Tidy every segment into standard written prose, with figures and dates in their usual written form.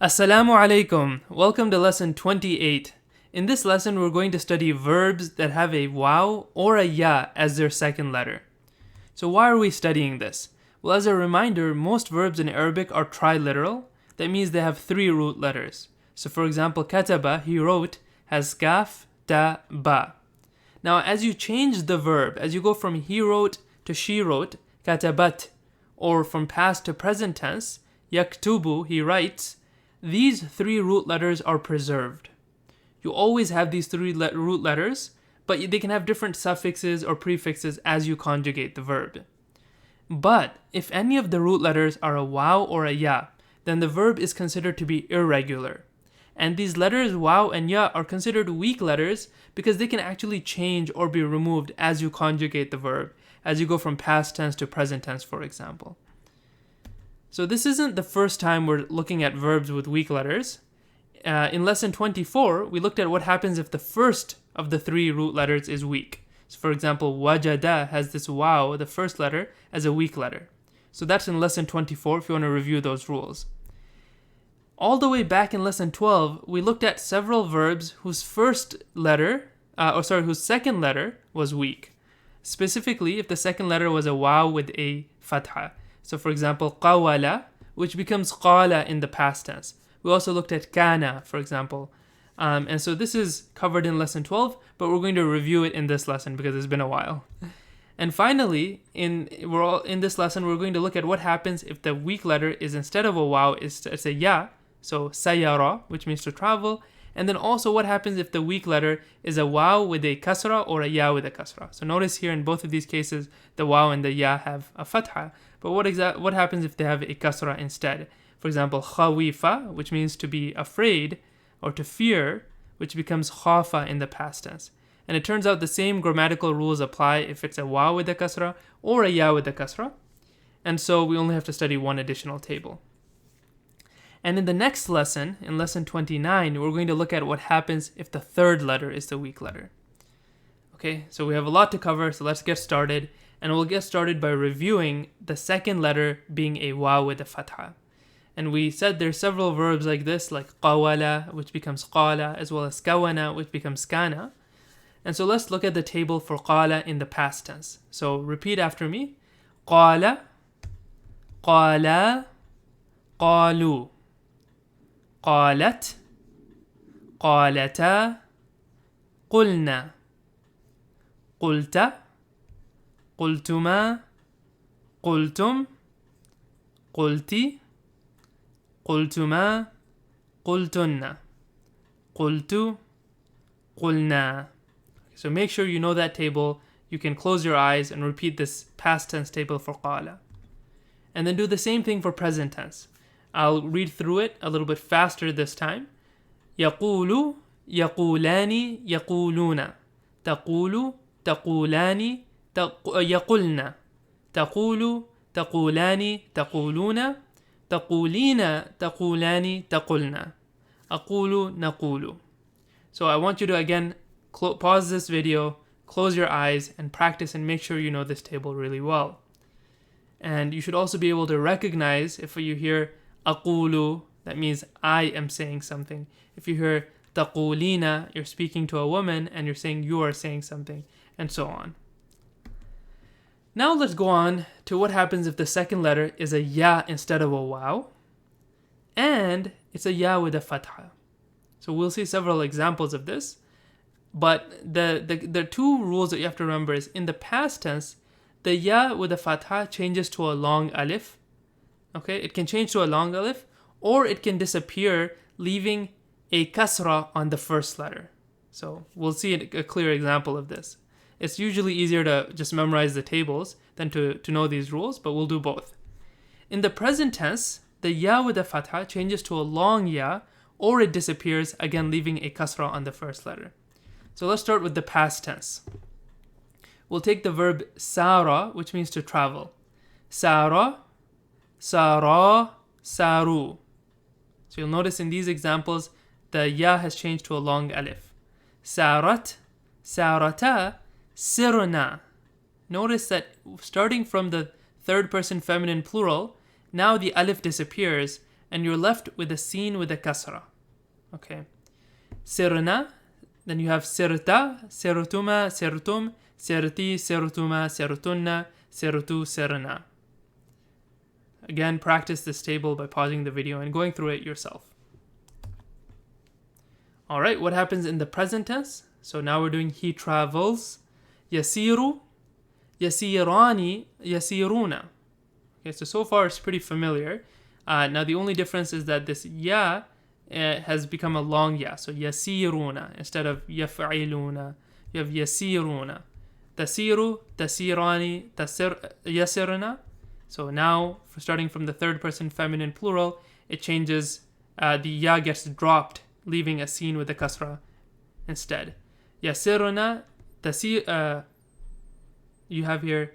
Assalamu alaikum. Welcome to lesson 28. In this lesson, we're going to study verbs that have a waw or a ya as their second letter. So why are we studying this? Well, as a reminder, most verbs in Arabic are triliteral. That means they have three root letters. So for example, kataba, he wrote, has kaf, ta, ba. Now, as you change the verb, as you go from he wrote to she wrote, katabat, or from past to present tense, yaktubu, he writes, these three root letters are preserved. You always have these three root letters, but they can have different suffixes or prefixes as you conjugate the verb. But if any of the root letters are a waw or a ya, then the verb is considered to be irregular. And these letters, waw and ya, are considered weak letters because they can actually change or be removed as you conjugate the verb, as you go from past tense to present tense, for example. So this isn't the first time we're looking at verbs with weak letters. In lesson 24, we looked at what happens if the first of the three root letters is weak. So for example, wajada has this waw, the first letter, as a weak letter. So that's in lesson 24 if you want to review those rules. All the way back in lesson 12, we looked at several verbs whose second letter was weak. Specifically, if the second letter was a waw with a fatha. So for example, qawala, which becomes qala in the past tense. We also looked at kana, for example. And so this is covered in lesson 12, but we're going to review it in this lesson because it's been a while. And finally, in this lesson, we're going to look at what happens if the weak letter is instead of a waw, it's a ya, so sayara, which means to travel. And then also what happens if the weak letter is a waw with a kasra or a ya with a kasra. So notice here in both of these cases, the waw and the ya have a fatha. But what happens if they have a kasra instead? For example, khawifa, which means to be afraid or to fear, which becomes khafa in the past tense. And it turns out the same grammatical rules apply if it's a waw with a kasra or a ya with a kasra. And so we only have to study one additional table. And in the next lesson, in lesson 29, we're going to look at what happens if the third letter is the weak letter. Okay, so we have a lot to cover, so let's get started. And we'll get started by reviewing the second letter being a waw with a fatha. And we said there's several verbs like this, like qawala, which becomes qala, as well as kawana, which becomes kana. And so let's look at the table for qala in the past tense. So repeat after me. Qala, qala, qalu. قالت قالتا قلنا قلت قلتما قلتم قلتي قلتما قلتن قلت قلنا. So make sure you know that table. You can close your eyes and repeat this past tense table for qala. And then do the same thing for present tense. I'll read through it a little bit faster this time. يقول يقولان يقولون تقول تقولان يقولن تقول تقولان تقولون تقولين تقولان تقولن أقول نقول. So I want you to again pause this video, close your eyes, and practice and make sure you know this table really well. And you should also be able to recognize if you hear aqulu, that means I am saying something. If you hear taqulina, you're speaking to a woman and you're saying you are saying something, and so on. Now let's go on to what happens if the second letter is a ya instead of a waw, and it's a ya with a fatha. So we'll see several examples of this, but the two rules that you have to remember is in the past tense, the ya with a fatha changes to a long alif. Okay, it can change to a long alif, or it can disappear, leaving a kasra on the first letter. So we'll see a clear example of this. It's usually easier to just memorize the tables than to know these rules, but we'll do both. In the present tense, the ya with a fatha changes to a long ya, or it disappears, again leaving a kasra on the first letter. So let's start with the past tense. We'll take the verb sara, which means to travel. Sara, Sara, Saru. So you'll notice in these examples, the ya has changed to a long alif. Sarat, Sarata, Sirna. Notice that starting from the third person feminine plural, now the alif disappears and you're left with a sin with a kasra. Okay. Sirna, then you have sirta, sirtuma, sirtum, sirti, sirtuma, sirtunna, sirtu, sirna. Again, practice this table by pausing the video and going through it yourself. Alright, what happens in the present tense? So now we're doing he travels. Yasiru, yasirani, yasiruna. Okay, so far it's pretty familiar. Now the only difference is that this ya has become a long ya. So yasiruna instead of yaf'iluna. You have yasiruna. Tasiru, tasirani, yasirna. So now, starting from the third person feminine plural, it changes, the ya gets dropped, leaving a sin with a kasra instead. Yasiruna, you have here,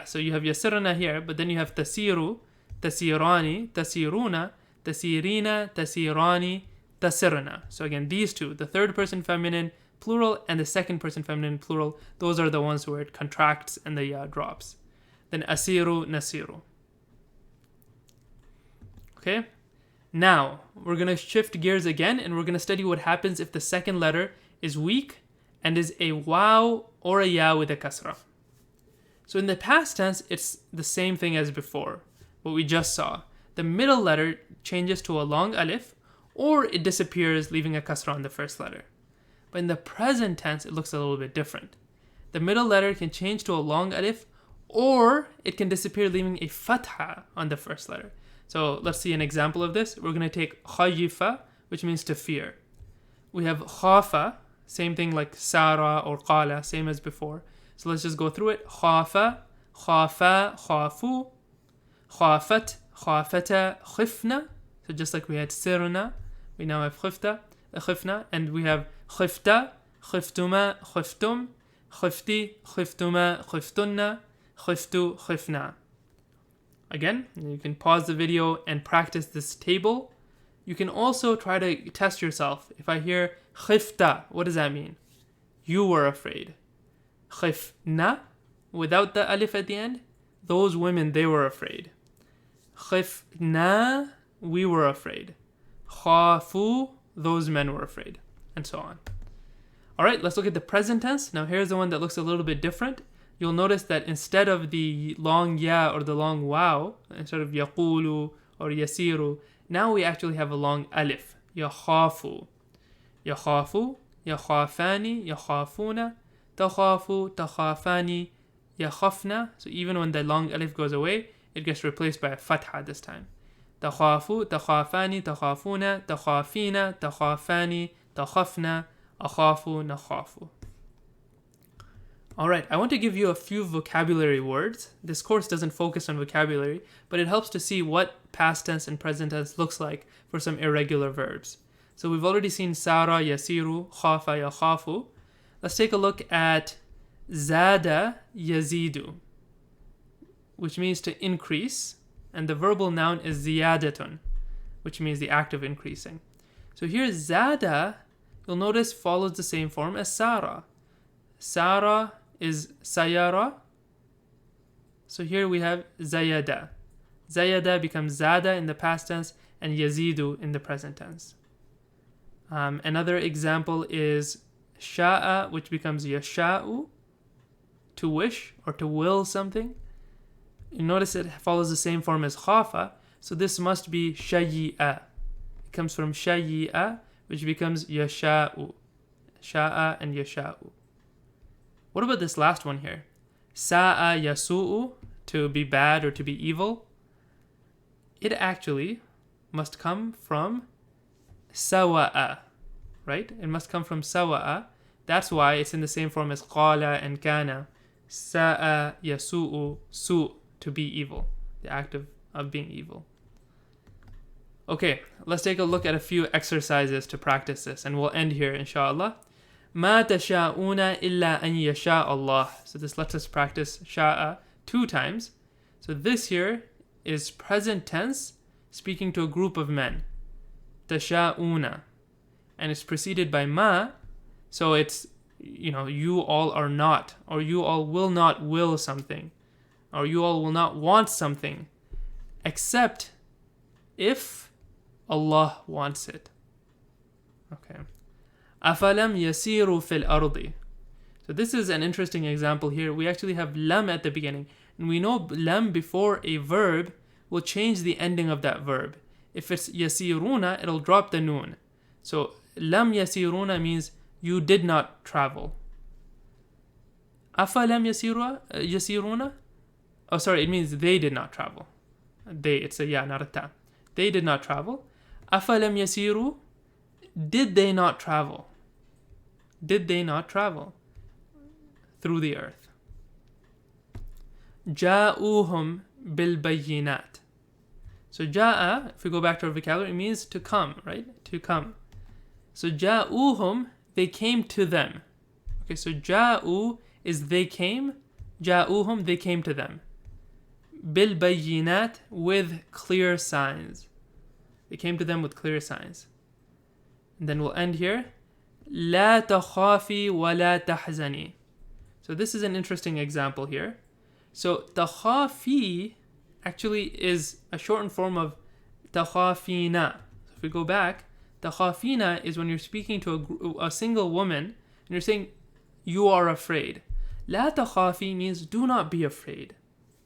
so you have yasiruna here, but then you have tasiru, tasirani, tasiruna, tasirina, tasirani, tasirna. So again, these two, the third person feminine plural and the second person feminine plural, those are the ones where it contracts and the ya drops. Then asiru, nasiru. Okay? Now, we're going to shift gears again and we're going to study what happens if the second letter is weak and is a waw or a ya with a kasra. So in the past tense, it's the same thing as before, what we just saw. The middle letter changes to a long alif or it disappears, leaving a kasra on the first letter. But in the present tense, it looks a little bit different. The middle letter can change to a long alif or it can disappear, leaving a fatha on the first letter. So let's see an example of this. We're going to take khayifa, which means to fear. We have khafa, same thing like sara or qala, same as before. So let's just go through it. Khafa, khafa, khafu, khafat, khafata, khifna. So just like we had sirna, we now have khifna, and we have khifta, khiftuma, khiftum, khifti, khiftuma, khiftunna, khiftu, khifna. Again, you can pause the video and practice this table. You can also try to test yourself. If I hear khifta, what does that mean? You were afraid. Khifna, without the alif at the end, those women, they were afraid. Khifna, we were afraid. Khafu, those men were afraid. And so on. Alright, let's look at the present tense. Now here's the one that looks a little bit different. You'll notice that instead of the long ya or the long waw, instead of yaqulu or yasiru, now we actually have a long alif. Yakhafu. Yakhafu, yakhafani, yakhafuna, takhafu, takhafani, yakhafna. So even when the long alif goes away, it gets replaced by a fatha this time. Takhafu, takhafani, takhafuna, takhafina, takhafani, takhafna, akhafu, nakhafu. Alright, I want to give you a few vocabulary words. This course doesn't focus on vocabulary, but it helps to see what past tense and present tense looks like for some irregular verbs. So we've already seen sara, yasiru, khafa, yakhafu. Let's take a look at zada, yazidu, which means to increase, and the verbal noun is ziyadatun, which means the act of increasing. So here zada, you'll notice follows the same form as sara. Sara is sayara. So here we have zayada. Zayada becomes zada in the past tense and yazidu in the present tense. Another example is sha'a, which becomes yasha'u, to wish or to will something. You notice it follows the same form as khafa, so this must be shayi'a. It comes from shayi'a, which becomes yasha'u. Sha'a and yasha'u. What about this last one here? Sa'a yasu'u, to be bad or to be evil. It actually must come from sawa'a, right? It must come from sawa'a. That's why it's in the same form as qala and kana. Sa'a yasu'u, su', to be evil. The act of being evil. Okay, let's take a look at a few exercises to practice this, and we'll end here, inshallah. ما تشاءون إلا أن يشاء الله. So this lets us practice sha'a 2 times. So this here is present tense speaking to a group of men. تشاءون. And it's preceded by ma. So it's, you all are not, or you all will not will something, or you all will not want something, except if Allah wants it. Okay. أَفَلَمْ يَسِيرُوا فِي الْأَرْضِ. So this is an interesting example here. We actually have lam at the beginning. And we know lam before a verb will change the ending of that verb. If it's yasiruna, it'll drop the noon. So lam yasiruna means you did not travel. أَفَلَمْ يَسِيرُونَ. Oh, sorry, it means they did not travel. They, it's a ya, not a ta. They did not travel. أَفَلَمْ يَسِيرُوا. Did they not travel? Did they not travel through the earth? جاءوهم بالبينات. So جاء, if we go back to our vocabulary, it means to come, right? To come. So جاءوهم, they came to them. Okay, so جاءوا is they came. جاءوهم, they came to them. بالبينات, with clear signs. They came to them with clear signs. And then we'll end here. لا تخافي ولا تحزني. So this is an interesting example here. So تخافي actually is a shortened form of تخافينا. So if we go back, تخافينا is when you're speaking to a single woman and you're saying you are afraid. لا تخافي means do not be afraid.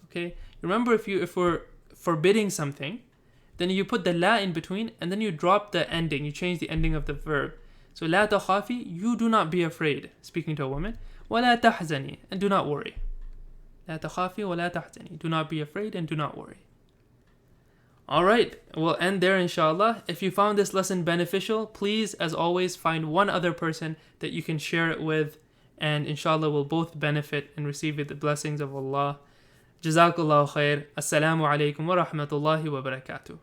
Okay? Remember, if we're forbidding something, then you put the la in between and then you drop the ending. You change the ending of the verb. So لا تخافي, you do not be afraid, speaking to a woman. ولا تحزني, and do not worry. لا تخافي ولا تحزني, do not be afraid and do not worry. Alright, we'll end there inshallah. If you found this lesson beneficial, please, as always, find one other person that you can share it with, and inshallah we'll both benefit and receive the blessings of Allah. Jazakallahu khair. Assalamu alaikum wa rahmatullahi wa barakatuh.